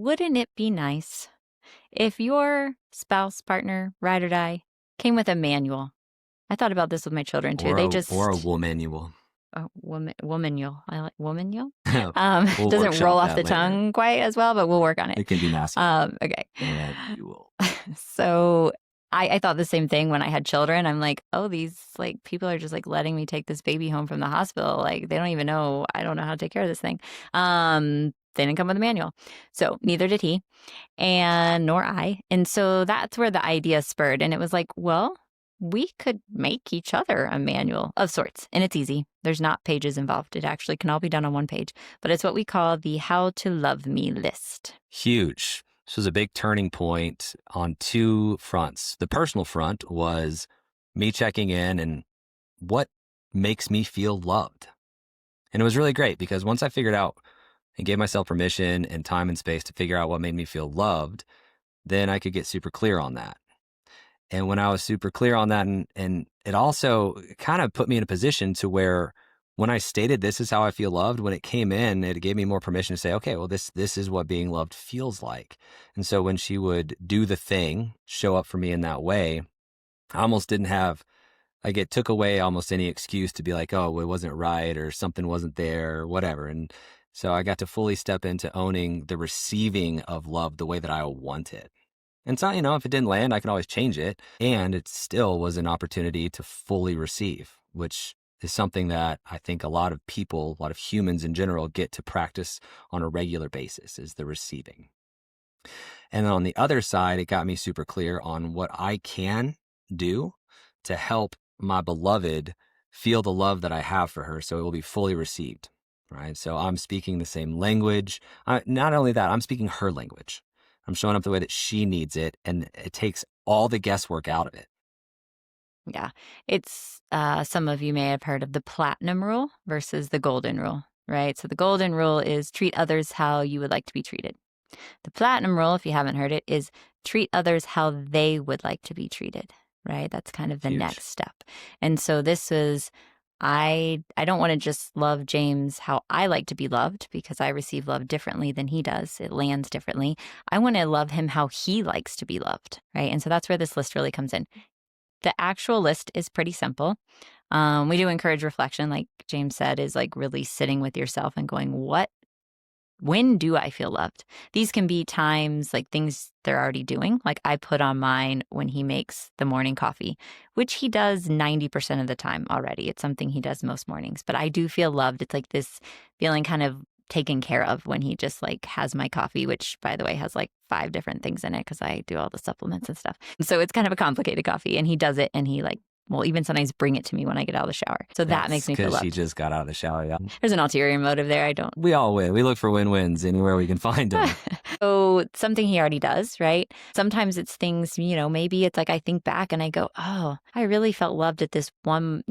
Wouldn't it be nice if your spouse, partner, ride or die came with a manual? I thought about this with my children too. Or They a just womanual. womanual. I like womanual. We'll Doesn't roll workshop off that the later. tongue quite as well, but we'll work on it. It can be masculine. Okay. Manual. So I thought the same thing when I had children. I'm like, oh, these like people are just like letting me take this baby home from the hospital. Like they don't even know. I don't know how to take care of this thing. They didn't come with a manual, so neither did he, and nor I. And so that's where the idea spurred. And it was like, well, we could make each other a manual of sorts. And it's easy. There's not pages involved. It actually can all be done on one page. But it's what we call the How to Love Me list. Huge. This was a big turning point on two fronts. The personal front was me checking in and what makes me feel loved. And it was really great because once I figured out and gave myself permission and time and space to figure out what made me feel loved, then I could get super clear on that. And when I was super clear on that, and it also kind of put me in a position to where when I stated this is how I feel loved, when it came in, it gave me more permission to say, okay, well, this is what being loved feels like. And so when she would do the thing, show up for me in that way, I almost didn't have, like it took away almost any excuse to be like, oh, it wasn't right or something wasn't there or whatever. And so I got to fully step into owning the receiving of love the way that I want it. And it's not, if it didn't land, I can always change it. And it still was an opportunity to fully receive, which is something that I think a lot of people, a lot of humans in general get to practice on a regular basis is the receiving. And then on the other side, it got me super clear on what I can do to help my beloved feel the love that I have for her so it will be fully received, right? So I'm speaking the same language. Not only that, I'm speaking her language. I'm showing up the way that she needs it, and it takes all the guesswork out of it. Yeah. It's some of you may have heard of the platinum rule versus the golden rule, right? So the golden rule is treat others how you would like to be treated. The platinum rule, if you haven't heard it, is treat others how they would like to be treated, right? That's kind of the Huge. next step. And so this is, I don't want to just love James how I like to be loved because I receive love differently than he does. It lands differently. I want to love him how he likes to be loved, right? And so that's where this list really comes in. The actual list is pretty simple. We do encourage reflection, like James said, is like really sitting with yourself and going, when do I feel loved? These can be times like things they're already doing. Like I put on mine when he makes the morning coffee, which he does 90% of the time already. It's something he does most mornings, but I do feel loved. It's like this feeling kind of taken care of when he just like has my coffee, which by the way has like 5 different things in it because I do all the supplements and stuff. So it's kind of a complicated coffee and he does it and he like will even sometimes bring it to me when I get out of the shower. So that makes me feel loved. Because she just got out of the shower, yeah. There's an ulterior motive there. I don't. We all win. We look for win-wins anywhere we can find them. So something he already does, right? Sometimes it's things, maybe it's like I think back and I go, oh, I really felt loved at this one,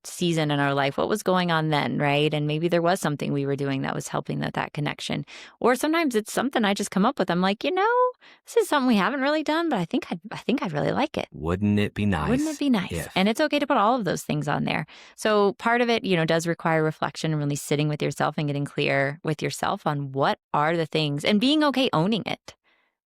season in our life. What was going on then, right? And maybe there was something we were doing that was helping that connection. Or sometimes it's something I just come up with. I'm like, this is something we haven't really done, but I think I'd really like it. Wouldn't it be nice? Wouldn't it be nice? And it's okay to put all of those things on there. So part of it, does require reflection and really sitting with yourself and getting clear with yourself on what are the things and being okay owning it,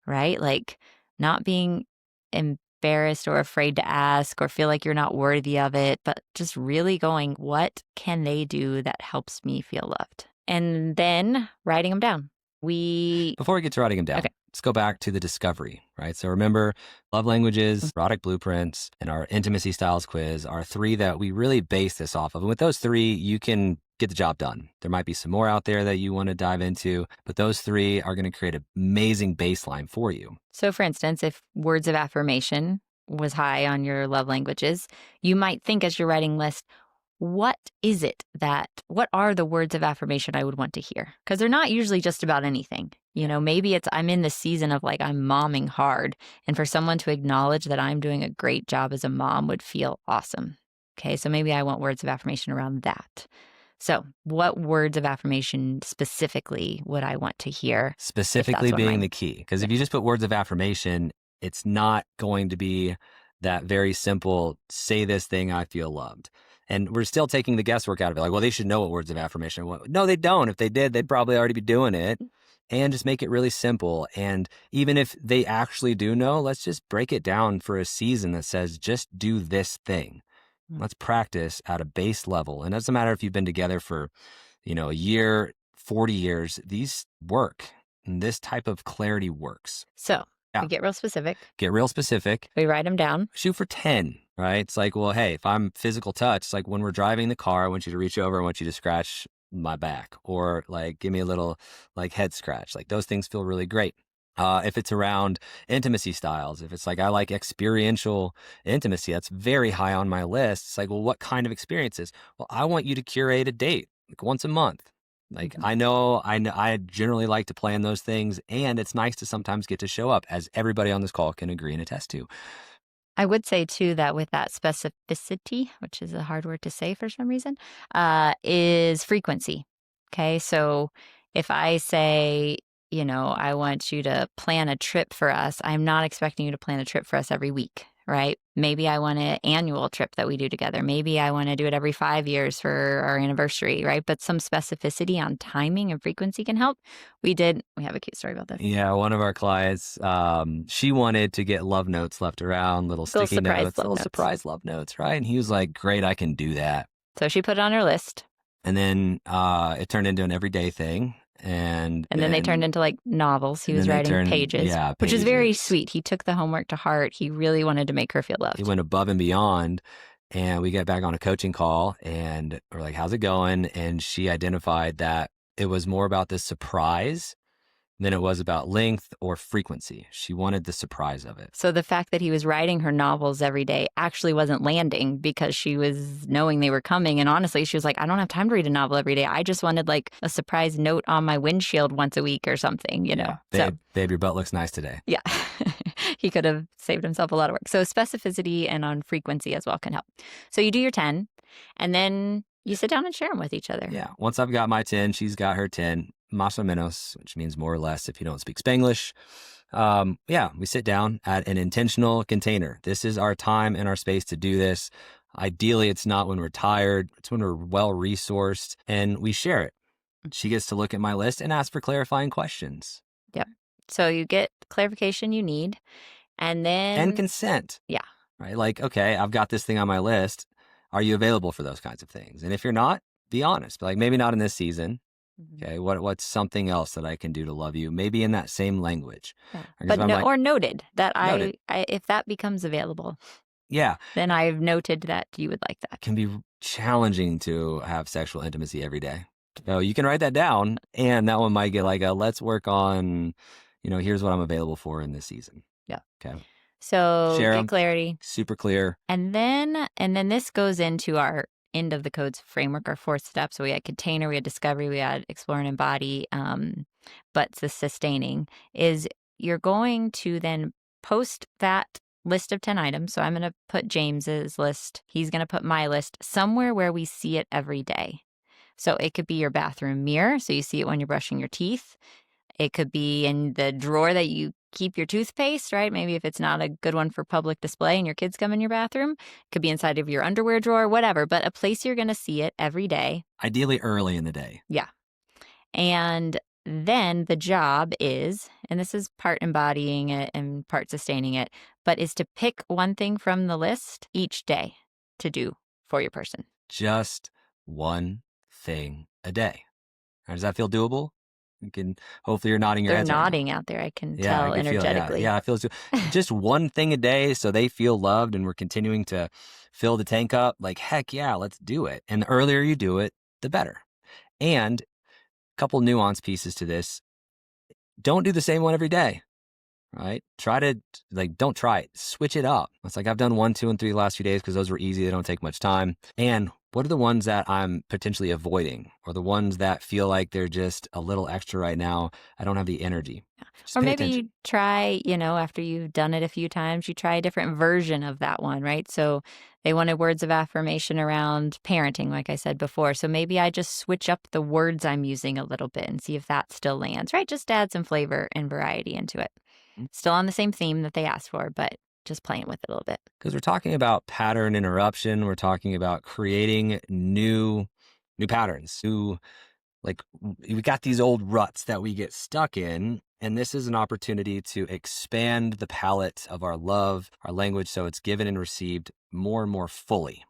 right? Like not being embarrassed or afraid to ask or feel like you're not worthy of it, but just really going, what can they do that helps me feel loved? And then writing them down. Before we get to writing them down, okay. Let's go back to the discovery, right? So remember, love languages, erotic blueprints, and our intimacy styles quiz are 3 that we really base this off of. And with those 3, you can get the job done. There might be some more out there that you want to dive into, but those 3 are going to create an amazing baseline for you. So for instance, if words of affirmation was high on your love languages, you might think as you're writing list, what are the words of affirmation I would want to hear? Because they're not usually just about anything. Maybe it's I'm in the season of like I'm momming hard. And for someone to acknowledge that I'm doing a great job as a mom would feel awesome. Okay, so maybe I want words of affirmation around that. So what words of affirmation specifically would I want to hear? Specifically being the key. Because if you just put words of affirmation, it's not going to be that very simple, say this thing, I feel loved. And we're still taking the guesswork out of it. Like, well, they should know what words of affirmation are. No, they don't. If they did, they'd probably already be doing it. and just make it really simple. And even if they actually do know, let's just break it down for a season that says, just do this thing. Mm. Let's practice at a base level. And it doesn't matter if you've been together for, a year, 40 years, these work. And this type of clarity works. So Yeah. we get real specific. Get real specific. We write them down. Shoot for 10, right? It's like, well, hey, if I'm physical touch, it's like when we're driving the car, I want you to reach over, I want you to scratch my back, or like give me a little like head scratch. Like those things feel really great. If it's around intimacy styles, if it's like I like experiential intimacy, that's very high on my list. It's like, well, what kind of experiences? Well, I want you to curate a date like once a month. Like I know I generally like to plan those things, and it's nice to sometimes get to show up, as everybody on this call can agree and attest to. I would say too that with that specificity, which is a hard word to say for some reason, is frequency. Okay. So if I say, I want you to plan a trip for us, I'm not expecting you to plan a trip for us every week, right? Maybe I want an annual trip that we do together. Maybe I want to do it every 5 years for our anniversary, right? But some specificity on timing and frequency can help. We have a cute story about this. Yeah, one of our clients, she wanted to get love notes left around, little sticky notes, little surprise love notes, right? And he was like, great, I can do that. So she put it on her list. And then it turned into an everyday thing. And then they turned into like novels. He was writing pages, which is very sweet. He took the homework to heart. He really wanted to make her feel loved. He went above and beyond. And we get back on a coaching call and we're like, how's it going? And she identified that it was more about this surprise than it was about length or frequency. She wanted the surprise of it. So the fact that he was writing her novels every day actually wasn't landing because she was knowing they were coming. And honestly, she was like, I don't have time to read a novel every day. I just wanted like a surprise note on my windshield once a week or something, Yeah. Babe, your butt looks nice today. Yeah. He could have saved himself a lot of work. So specificity and on frequency as well can help. So you do your 10 and then you sit down and share them with each other. Yeah. Once I've got my 10, she's got her 10. Más o menos, which means more or less if you don't speak Spanglish. We sit down at an intentional container. This is our time and our space to do this. Ideally, it's not when we're tired. It's when we're well-resourced, and we share it. She gets to look at my list and ask for clarifying questions. Yep. So you get clarification you need, and then... And consent. Yeah. Right? Like, okay, I've got this thing on my list. Are you available for those kinds of things? And if you're not, be honest. But like, maybe not in this season. Okay, what's something else that I can do to love you? Maybe in that same language. Yeah. But or noted that noted. I if that becomes available. Yeah. Then I've noted that you would like that. It can be challenging to have sexual intimacy every day. So you can write that down, and that one might get like let's work on, here's what I'm available for in this season. Yeah. Okay. So get clarity. Super clear. And then this goes into our end of the codes framework, our fourth step. So we had container, we had discovery, we had explore and embody, but the sustaining is you're going to then post that list of 10 items. So I'm going to put James's list. He's going to put my list somewhere where we see it every day. So it could be your bathroom mirror. So you see it when you're brushing your teeth. It could be in the drawer that you keep your toothpaste, right? Maybe if it's not a good one for public display and your kids come in your bathroom, it could be inside of your underwear drawer, whatever, but a place you're going to see it every day. Ideally early in the day. Yeah. And then the job is, and this is part embodying it and part sustaining it, but is to pick one thing from the list each day to do for your person. Just one thing a day. Does that feel doable? Hopefully you're nodding your head. They're nodding out there. I can tell energetically. I feel just one thing a day so they feel loved and we're continuing to fill the tank up. Like, heck yeah, let's do it. And the earlier you do it, the better. And a couple nuance pieces to this. Don't do the same one every day, right? Don't try it. Switch it up. It's like I've done 1, 2, and 3 the last few days because those were easy. They don't take much time. And what are the ones that I'm potentially avoiding, or the ones that feel like they're just a little extra right now? I don't have the energy. Or maybe you try, after you've done it a few times, you try a different version of that one, right? So they wanted words of affirmation around parenting, like I said before. So maybe I just switch up the words I'm using a little bit and see if that still lands, right? Just add some flavor and variety into it. Still on the same theme that they asked for, but just playing with it a little bit. Because we're talking about pattern interruption. We're talking about creating new patterns, new Like we got these old ruts that we get stuck in. And this is an opportunity to expand the palette of our love, our language, so it's given and received more and more fully.